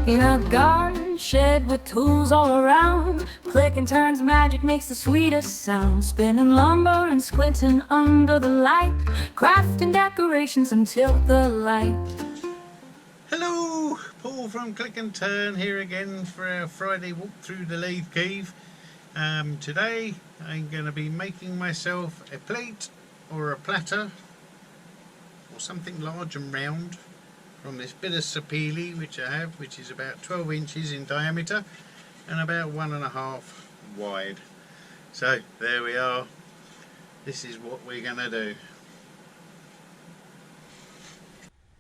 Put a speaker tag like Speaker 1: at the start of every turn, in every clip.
Speaker 1: In a garden shed with tools all around, click and turn's magic makes the sweetest sound. Spinning lumber and squinting under the light, crafting decorations until the light.
Speaker 2: Hello, Paul from Click and Turn here again for our Friday walk through the lathe cave. Today I'm going to be making myself a plate or a platter or something large and round from this bit of sapele which I have, which is about 12 inches in diameter and about 1.5 wide. So there we are, this is what we're going to do.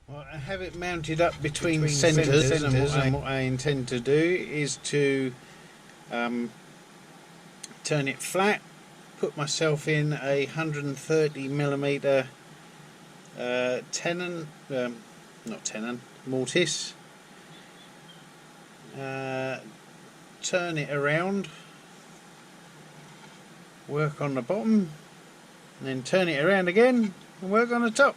Speaker 2: Well, I have it mounted up between centres, and what I intend to do is to turn it flat, put myself in a 130mm mortise, turn it around, work on the bottom, and then turn it around again and work on the top.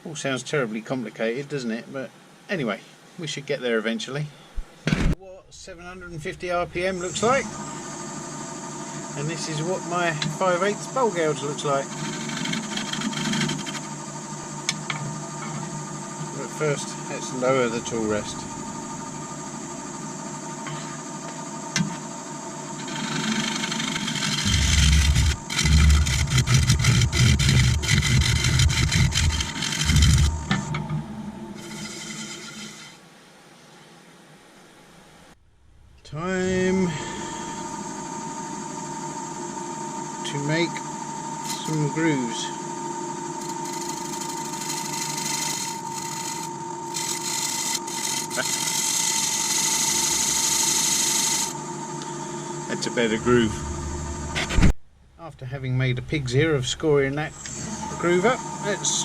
Speaker 2: All sounds terribly complicated, doesn't it? But anyway, we should get there eventually. What 750 RPM looks like, and this is what my 5/8 bowl gouge looks like. But first, let's lower the tool rest. Time to make some grooves. That's a better groove. After having made a pig's ear of scoring that groove up, let's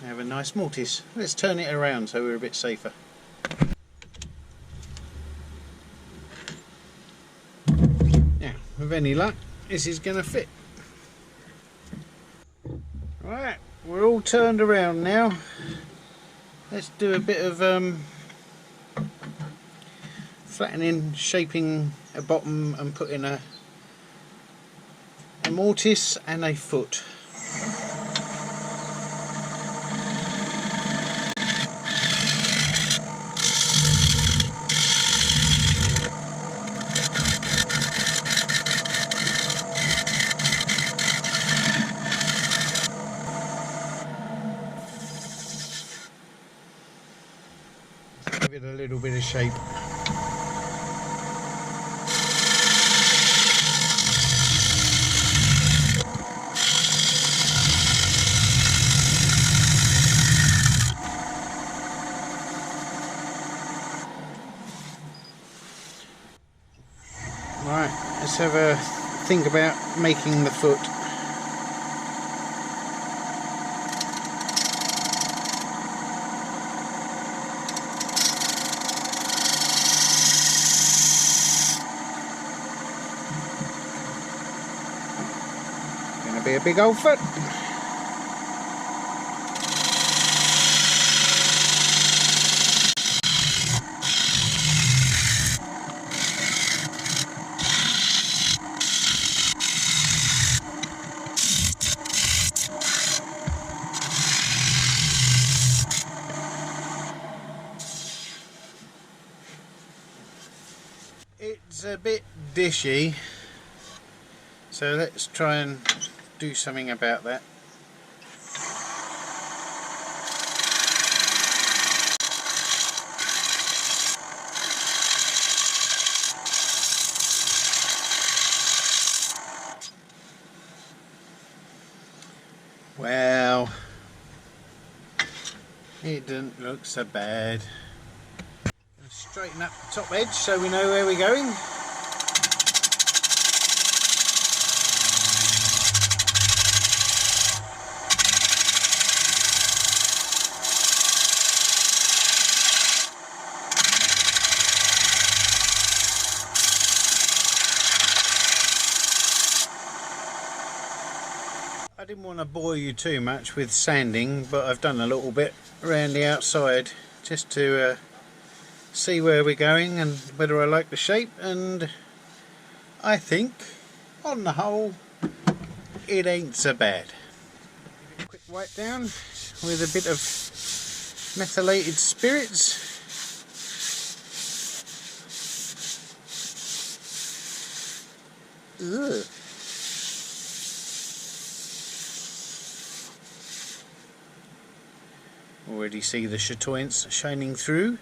Speaker 2: have a nice mortise. Let's turn it around so we're a bit safer. Now, with any luck, this is going to fit. Right, we're all turned around now. Let's do a bit of flattening, shaping a bottom and putting a mortise and a foot. Give it a little bit of shape. Right, let's have a think about making the foot. Be a big old foot. It's a bit dishy, so let's try and do something about that. Well, it doesn't look so bad. Straighten up the top edge so we know where we're going. didn't want to bore you too much with sanding, but I've done a little bit around the outside just to see where we're going and whether I like the shape, and I think on the whole it ain't so bad. Quick wipe down with a bit of methylated spirits. Ugh. Already see the chatoyance shining through.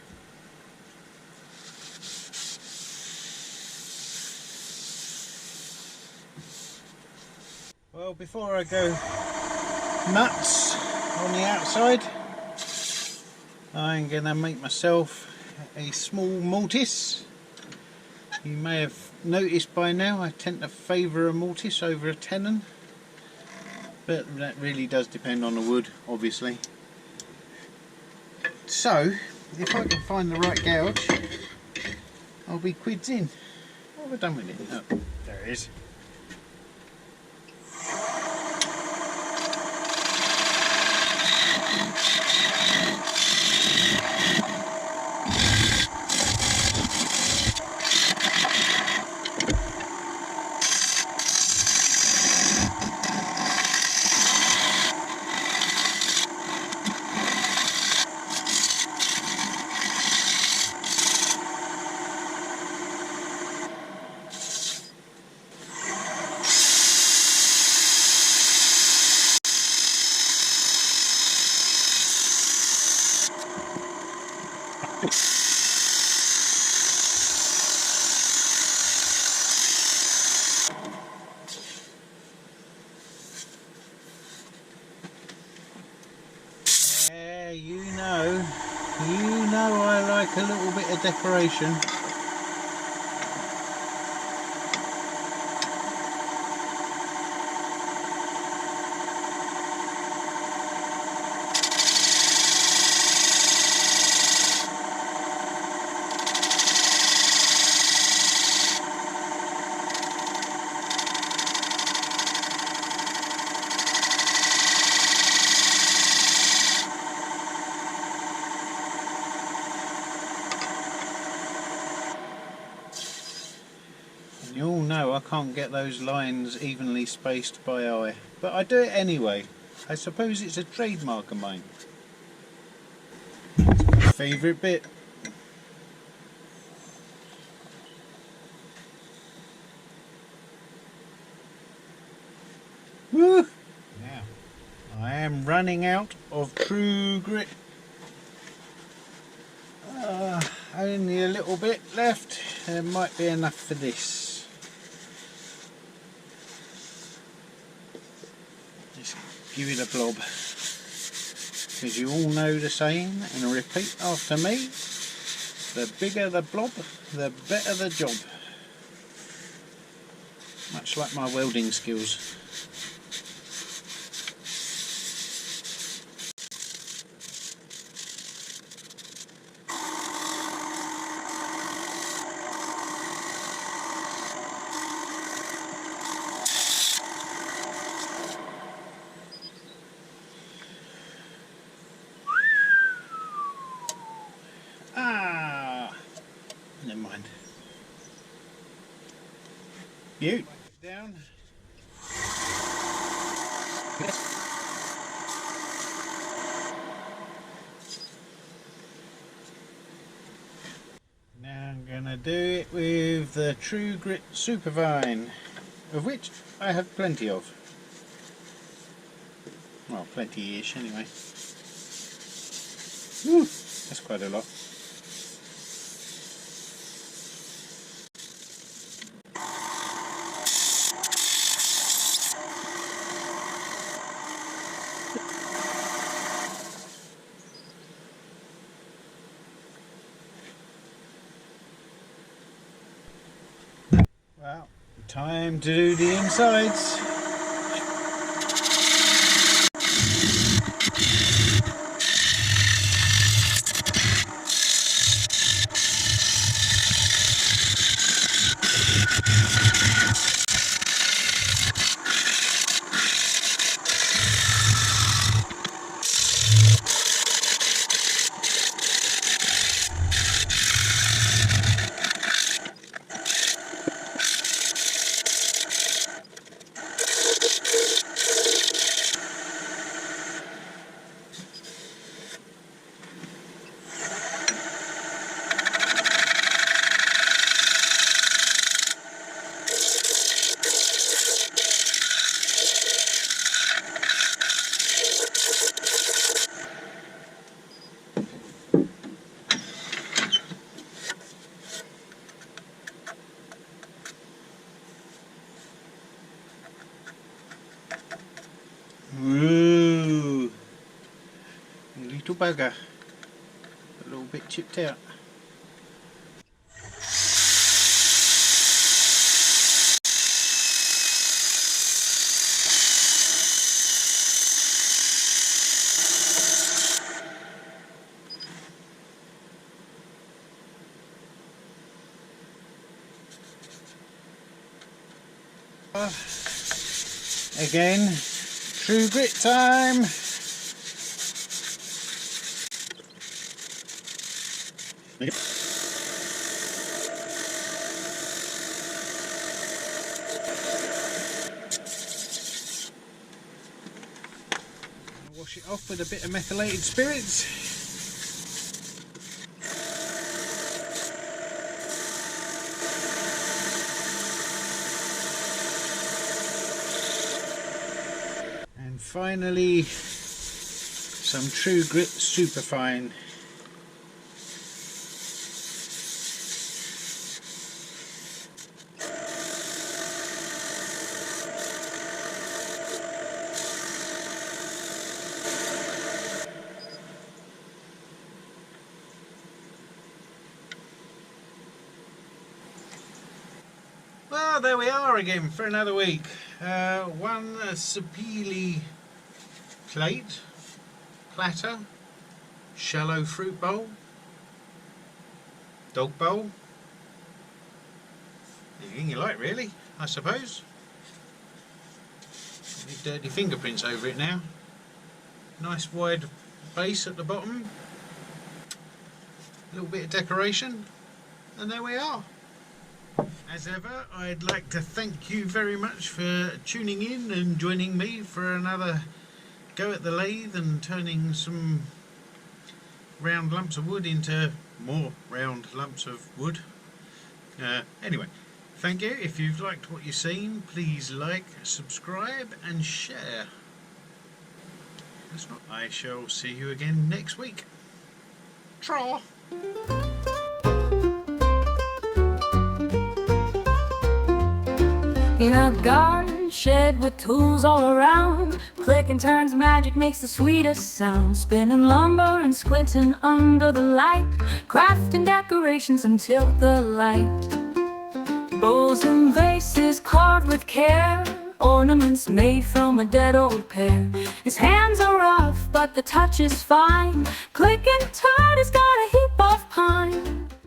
Speaker 2: Well, before I go nuts on the outside, I'm going to make myself a small mortise. You may have noticed by now I tend to favour a mortise over a tenon, but that really does depend on the wood, obviously. So, if I can find the right gouge, I'll be quids in. What have I done with it? Oh, there it is. You know I like a little bit of decoration. You all know I can't get those lines evenly spaced by eye, but I do it anyway. I suppose it's a trademark of mine. It's my favourite bit. Woo! Now, I am running out of true grit. Only a little bit left. There might be enough for this. Just give it a blob, because you all know the saying, and repeat after me: the bigger the blob, the better the job. Much like my welding skills. Never mind. You down. Now I'm gonna do it with the True Grit Superfine, of which I have plenty of. Well, plenty-ish anyway. Woo, that's quite a lot. Well, time to do the insides. little bugger. A little bit chipped out. Again, true grit time. Wash it off with a bit of methylated spirits. And finally, some true grit superfine. Well, there we are again for another week. One Sapele plate, platter, shallow fruit bowl, dog bowl. Anything you like, really, I suppose. Need dirty fingerprints over it now. Nice wide base at the bottom. A little bit of decoration, and there we are. As ever, I'd like to thank you very much for tuning in and joining me for another go at the lathe and turning some round lumps of wood into more round lumps of wood. Anyway, thank you. If you've liked what you've seen, please like, subscribe and share. That's not. I shall see you again next week. Tra!
Speaker 1: In a garden shed with tools all around, click and turn's magic makes the sweetest sound. Spinning lumber and squinting under the light, crafting decorations until the light. Bowls and vases carved with care, ornaments made from a dead old pear. His hands are rough, but the touch is fine. Click and turn has got a heap of pine.